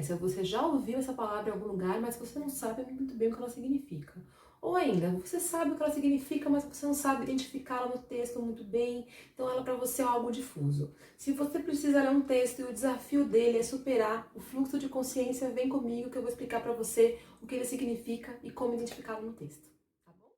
consciência. Você já ouviu essa palavra em algum lugar, mas você não sabe muito bem o que ela significa. Ou ainda, você sabe o que ela significa, mas você não sabe identificá-la no texto muito bem, então ela para você é algo difuso. Se você precisa ler um texto e o desafio dele é superar o fluxo de consciência, vem comigo que eu vou explicar para você o que ele significa e como identificá-lo no texto. Tá bom?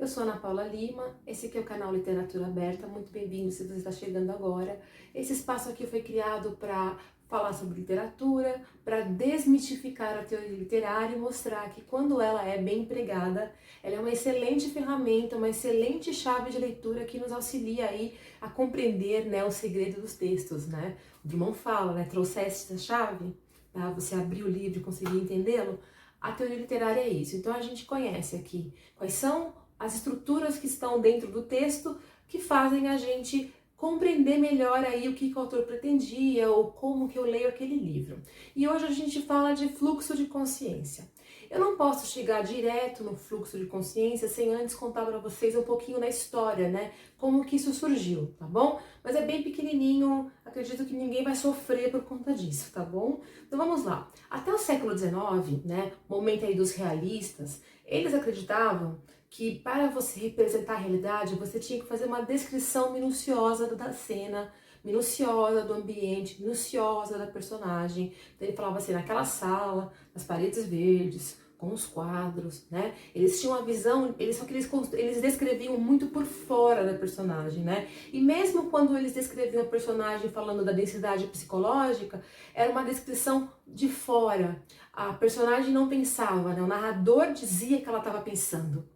Eu sou Ana Paula Lima, esse aqui é o canal Literatura Aberta, muito bem-vindo se você está chegando agora. Esse espaço aqui foi criado para falar sobre literatura, para desmistificar a teoria literária e mostrar que quando ela é bem empregada, ela é uma excelente ferramenta, uma excelente chave de leitura que nos auxilia aí a compreender, né, o segredo dos textos, né? O Drummond fala, né, trouxeste a chave, tá? Você abriu o livro e conseguiu entendê-lo. A teoria literária é isso. Então a gente conhece aqui quais são as estruturas que estão dentro do texto que fazem a gente compreender melhor aí o que o autor pretendia ou como que eu leio aquele livro. E hoje a gente fala de fluxo de consciência. Eu não posso chegar direto no fluxo de consciência sem antes contar para vocês um pouquinho da história, né? Como que isso surgiu, tá bom? Mas é bem pequenininho, acredito que ninguém vai sofrer por conta disso, tá bom? Então vamos lá. Até o século XIX, né, momento aí dos realistas, eles acreditavam que para você representar a realidade, você tinha que fazer uma descrição minuciosa da cena, minuciosa do ambiente, minuciosa da personagem. Então ele falava assim, naquela sala, nas paredes verdes, com os quadros, né? Eles tinham uma visão, eles descreviam muito por fora da personagem, né? E mesmo quando eles descreviam a personagem falando da densidade psicológica, era uma descrição de fora. A personagem não pensava, né? O narrador dizia que ela estava pensando.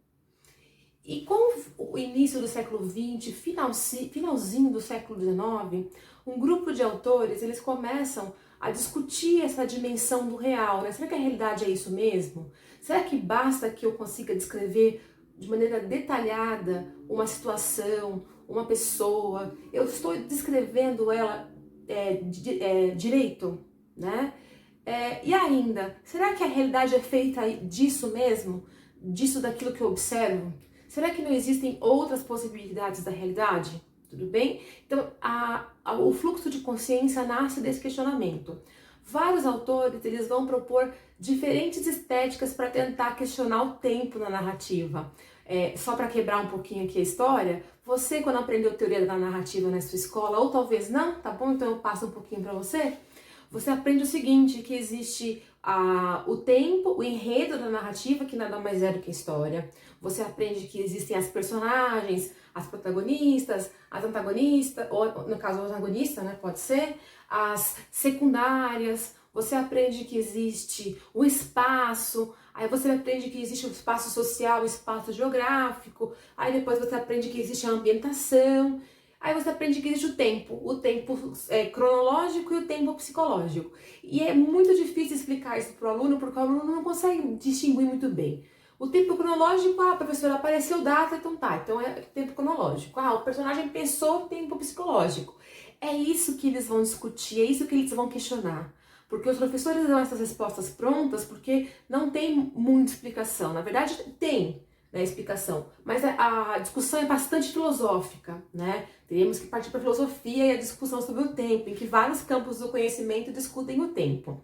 E com o início do século XX, finalzinho do século XIX, um grupo de autores, eles começam a discutir essa dimensão do real, né? Será que a realidade é isso mesmo? Será que basta que eu consiga descrever de maneira detalhada uma situação, uma pessoa? Eu estou descrevendo ela direito, né? E ainda, será que a realidade é feita disso mesmo? Disso daquilo que eu observo? Será que não existem outras possibilidades da realidade? Tudo bem? Então, o fluxo de consciência nasce desse questionamento. Vários autores eles vão propor diferentes estéticas para tentar questionar o tempo na narrativa. Só para quebrar um pouquinho aqui a história, você quando aprendeu teoria da narrativa na sua escola, ou talvez não, tá bom? Então eu passo um pouquinho para você. Você aprende o seguinte, que existe o tempo, o enredo da narrativa, que nada mais é do que a história. Você aprende que existem as personagens, as protagonistas, as antagonistas, ou no caso o antagonista, né, pode ser, as secundárias. Você aprende que existe o espaço, aí você aprende que existe o espaço social, o espaço geográfico, aí depois você aprende que existe a ambientação. Aí você aprende que existe o tempo cronológico e o tempo psicológico. E é muito difícil explicar isso para o aluno, porque o aluno não consegue distinguir muito bem. O tempo cronológico, a professora apareceu data, então tá, então é tempo cronológico. O personagem pensou tempo psicológico. É isso que eles vão discutir, é isso que eles vão questionar. Porque os professores dão essas respostas prontas porque não tem muita explicação. Na verdade, tem, né, explicação, mas a discussão é bastante filosófica, né? Teríamos que partir para a filosofia e a discussão sobre o tempo, em que vários campos do conhecimento discutem o tempo. O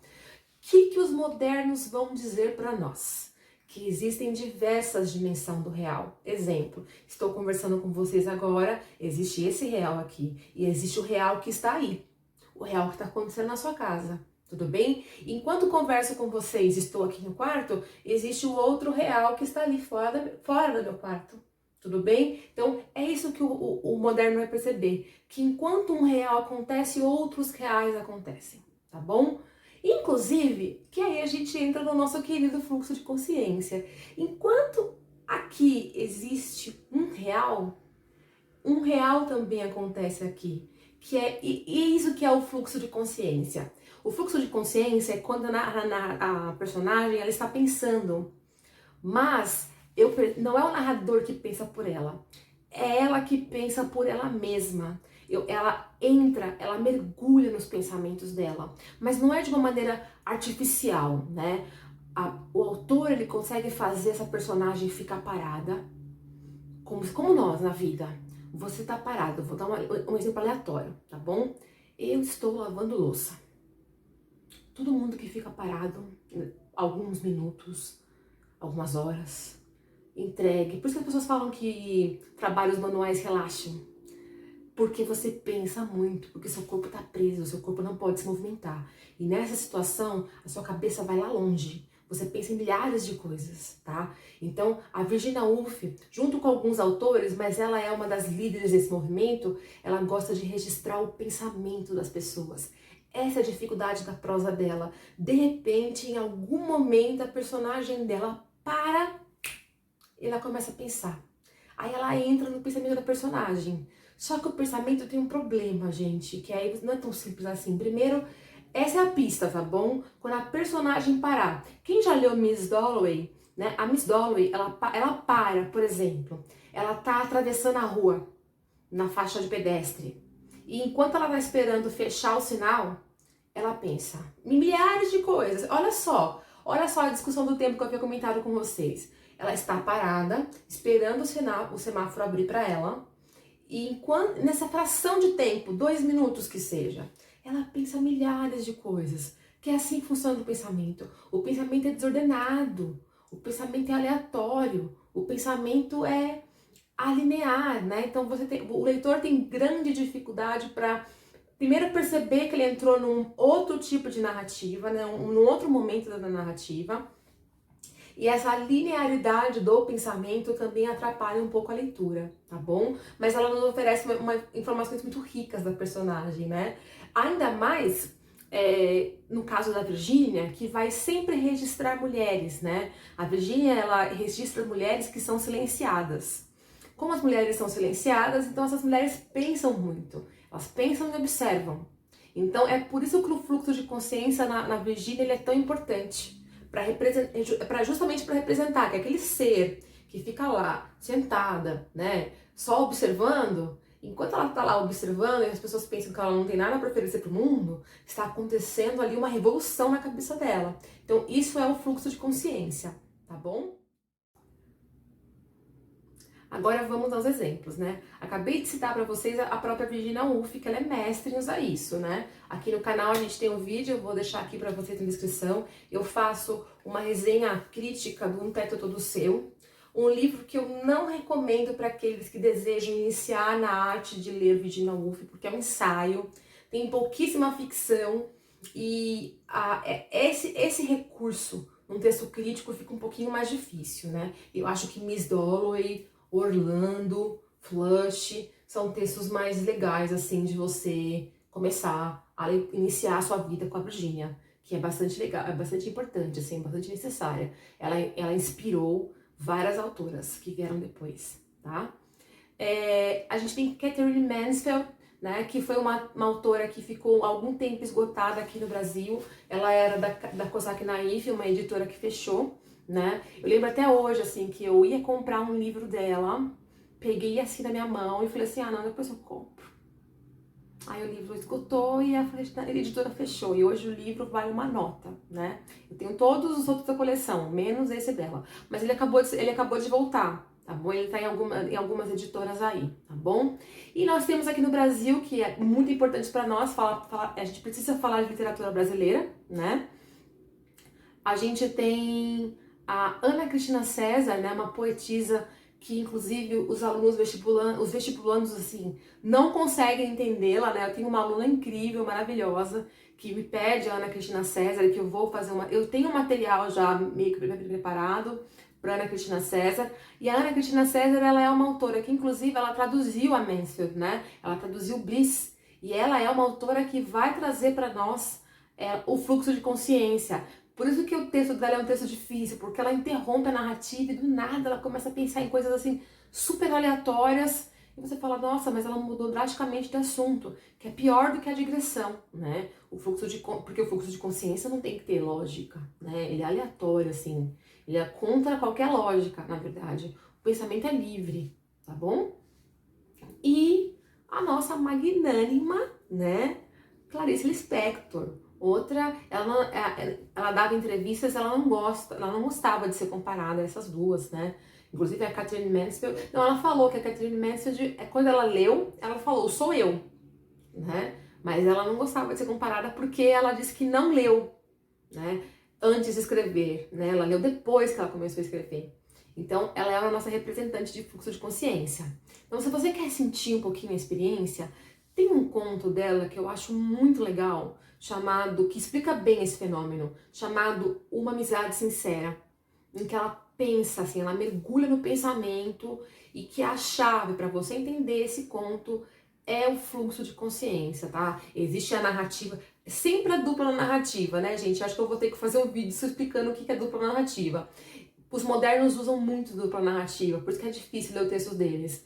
que os modernos vão dizer para nós? Que existem diversas dimensões do real. Exemplo, estou conversando com vocês agora, existe esse real aqui, e existe o real que está aí, o real que está acontecendo na sua casa. Tudo bem? Enquanto converso com vocês, estou aqui no quarto, existe o outro real que está ali fora do meu quarto. Tudo bem? Então, é isso que o moderno vai perceber. Que enquanto um real acontece, outros reais acontecem. Tá bom? Inclusive, que aí a gente entra no nosso querido fluxo de consciência. Enquanto aqui existe um real também acontece aqui. E isso que é o fluxo de consciência. O fluxo de consciência é quando a personagem ela está pensando, mas não é o narrador que pensa por ela, é ela que pensa por ela mesma. Ela mergulha nos pensamentos dela, mas não é de uma maneira artificial, né? O autor ele consegue fazer essa personagem ficar parada, como nós na vida. Você tá parado, vou dar um exemplo aleatório, tá bom? Eu estou lavando louça. todo mundo que fica parado alguns minutos, algumas horas, entregue. Por isso que as pessoas falam que trabalhos manuais relaxam. Porque você pensa muito, porque seu corpo está preso, seu corpo não pode se movimentar. E nessa situação, a sua cabeça vai lá longe. Você pensa em milhares de coisas, tá? Então, a Virginia Woolf, junto com alguns autores, mas ela é uma das líderes desse movimento, ela gosta de registrar o pensamento das pessoas. Essa é a dificuldade da prosa dela. De repente, em algum momento, a personagem dela para e ela começa a pensar. Aí ela entra no pensamento da personagem. Só que o pensamento tem um problema, gente, que aí não é tão simples assim. Primeiro, essa é a pista, tá bom? Quando a personagem parar. Quem já leu Miss Dalloway, né? A Miss Dalloway, ela para, por exemplo, ela tá atravessando a rua na faixa de pedestre. E enquanto ela tá esperando fechar o sinal, ela pensa em milhares de coisas. Olha só a discussão do tempo que eu havia comentado com vocês. Ela está parada, esperando o semáforo abrir para ela. E enquanto, nessa fração de tempo, 2 minutos que seja, ela pensa milhares de coisas. Que é assim que funciona o pensamento. O pensamento é desordenado, o pensamento é aleatório, o pensamento é alinear, né? Então o leitor tem grande dificuldade para primeiro perceber que ele entrou num outro tipo de narrativa, né? Num outro momento da narrativa. E essa linearidade do pensamento também atrapalha um pouco a leitura, tá bom? Mas ela nos oferece informações muito ricas da personagem, né? Ainda mais no caso da Virginia, que vai sempre registrar mulheres, né? A Virginia, ela registra mulheres que são silenciadas. Como as mulheres são silenciadas, então essas mulheres pensam muito. Elas pensam e observam. Então é por isso que o fluxo de consciência na Virginia ele é tão importante. Justamente para representar que aquele ser que fica lá, sentada, né, só observando, enquanto ela está lá observando e as pessoas pensam que ela não tem nada para oferecer para o mundo, está acontecendo ali uma revolução na cabeça dela. Então isso é o fluxo de consciência, tá bom? Agora vamos aos exemplos, né? Acabei de citar para vocês a própria Virginia Woolf, que ela é mestre em usar isso, né? Aqui no canal a gente tem um vídeo, eu vou deixar aqui para vocês na descrição. Eu faço uma resenha crítica do Um Teto Todo Seu, um livro que eu não recomendo para aqueles que desejam iniciar na arte de ler Virginia Woolf, porque é um ensaio, tem pouquíssima ficção e esse recurso num texto crítico fica um pouquinho mais difícil, né? Eu acho que Miss Dalloway, Orlando, Flush, são textos mais legais, assim, de você começar a iniciar a sua vida com a Virginia, que é bastante legal, é bastante importante, assim, bastante necessária. Ela inspirou várias autoras que vieram depois, tá? A gente tem Katherine Mansfield, né, que foi uma autora que ficou algum tempo esgotada aqui no Brasil. Ela era da Cosac Naif, uma editora que fechou, né? Eu lembro até hoje, assim, que eu ia comprar um livro dela, peguei assim na minha mão e falei assim, ah, não, depois eu compro. Aí o livro esgotou e a editora fechou. E hoje o livro vale uma nota, né? Eu tenho todos os outros da coleção, menos esse dela. Mas ele acabou de voltar, tá bom? Ele tá em algumas editoras aí, tá bom? E nós temos aqui no Brasil, que é muito importante para nós, a gente precisa falar de literatura brasileira, né? A gente tem a Ana Cristina César, né, uma poetisa que inclusive os alunos os vestibulandos assim, não conseguem entendê-la, né? Eu tenho uma aluna incrível, maravilhosa, que me pede a Ana Cristina César, que eu vou fazer eu tenho um material já meio que preparado para Ana Cristina César, e a Ana Cristina César, ela é uma autora que inclusive ela traduziu a Mansfield, né? Ela traduziu Bliss, e ela é uma autora que vai trazer para nós o fluxo de consciência. Por isso que o texto dela é um texto difícil, porque ela interrompe a narrativa e do nada ela começa a pensar em coisas assim super aleatórias e você fala, nossa, mas ela mudou drasticamente de assunto, que é pior do que a digressão, né? Porque o fluxo de consciência não tem que ter lógica, né? Ele é aleatório, assim, ele é contra qualquer lógica, na verdade. O pensamento é livre, tá bom? E a nossa magnânima, né, Clarice Lispector. Outra, ela dava entrevistas, ela não gostava de ser comparada a essas duas, né? Inclusive a Katherine Mansfield, não, ela falou que a Katherine Mansfield, quando ela leu, ela falou, sou eu, né? Mas ela não gostava de ser comparada porque ela disse que não leu, né? Antes de escrever, né? Ela leu depois que ela começou a escrever. Então, ela é a nossa representante de fluxo de consciência. Então, se você quer sentir um pouquinho a experiência, tem um conto dela que eu acho muito legal, chamado, que explica bem esse fenômeno, chamado Uma Amizade Sincera, em que ela pensa assim, ela mergulha no pensamento e que a chave para você entender esse conto é o fluxo de consciência, tá? Existe a narrativa, sempre a dupla narrativa, né, gente? Acho que eu vou ter que fazer um vídeo explicando o que é dupla narrativa. Os modernos usam muito dupla narrativa, por isso que é difícil ler o texto deles.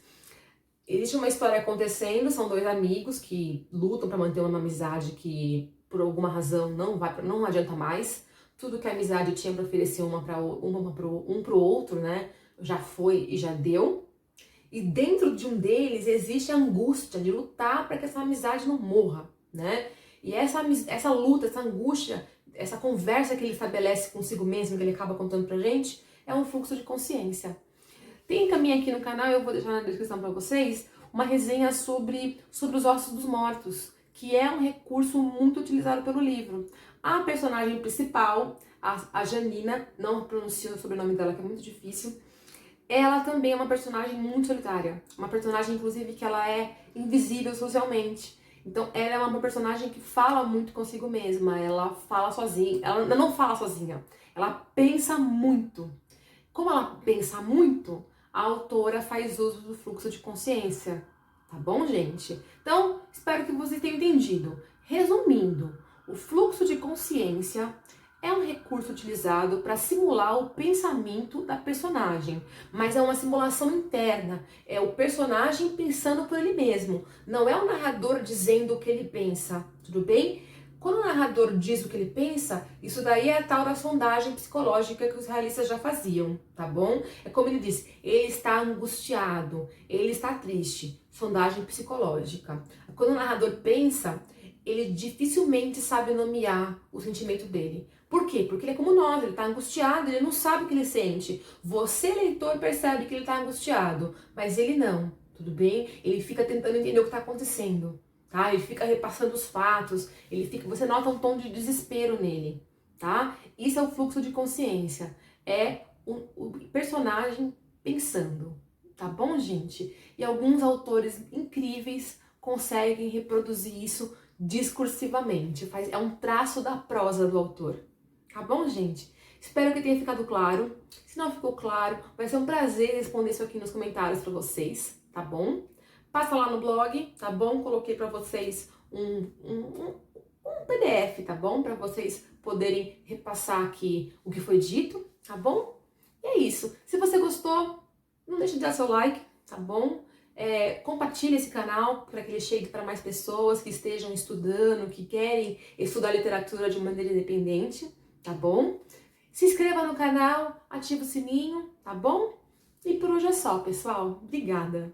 Existe uma história acontecendo, são dois amigos que lutam para manter uma amizade que, por alguma razão, não adianta mais. Tudo que a amizade tinha para oferecer um pro outro, né, já foi e já deu. E dentro de um deles existe a angústia de lutar para que essa amizade não morra, né? E essa luta, essa angústia, essa conversa que ele estabelece consigo mesmo, que ele acaba contando pra gente, é um fluxo de consciência. Tem também aqui no canal, eu vou deixar na descrição para vocês, uma resenha sobre os ossos dos mortos, que é um recurso muito utilizado pelo livro. A personagem principal, a Janina, não pronuncio o sobrenome dela, que é muito difícil, ela também é uma personagem muito solitária. Uma personagem, inclusive, que ela é invisível socialmente. Então, ela é uma personagem que fala muito consigo mesma. Ela fala sozinha. Ela não fala sozinha. Ela pensa muito. Como ela pensa muito, a autora faz uso do fluxo de consciência. Tá bom, gente? Então, espero que vocês tenham entendido. Resumindo, o fluxo de consciência é um recurso utilizado para simular o pensamento da personagem, mas é uma simulação interna, é o personagem pensando por ele mesmo, não é o narrador dizendo o que ele pensa, tudo bem? Quando o narrador diz o que ele pensa, isso daí é a tal da sondagem psicológica que os realistas já faziam, tá bom? É como ele diz, ele está angustiado, ele está triste, sondagem psicológica. Quando o narrador pensa, ele dificilmente sabe nomear o sentimento dele. Por quê? Porque ele é como nós, ele está angustiado, ele não sabe o que ele sente. Você, leitor, percebe que ele está angustiado, mas ele não, tudo bem? Ele fica tentando entender o que está acontecendo, tá? Ele fica repassando os fatos, você nota um tom de desespero nele, tá? Isso é o fluxo de consciência, é o personagem pensando, tá bom, gente? E alguns autores incríveis conseguem reproduzir isso discursivamente, é um traço da prosa do autor. Tá bom, gente? Espero que tenha ficado claro. Se não ficou claro, vai ser um prazer responder isso aqui nos comentários pra vocês, tá bom? Passa lá no blog, tá bom? Coloquei pra vocês um PDF, tá bom? Pra vocês poderem repassar aqui o que foi dito, tá bom? E é isso. Se você gostou, não deixe de dar seu like, tá bom? Compartilhe esse canal para que ele chegue para mais pessoas que estejam estudando, que querem estudar literatura de maneira independente, tá bom? Se inscreva no canal, ative o sininho, tá bom? E por hoje é só, pessoal. Obrigada!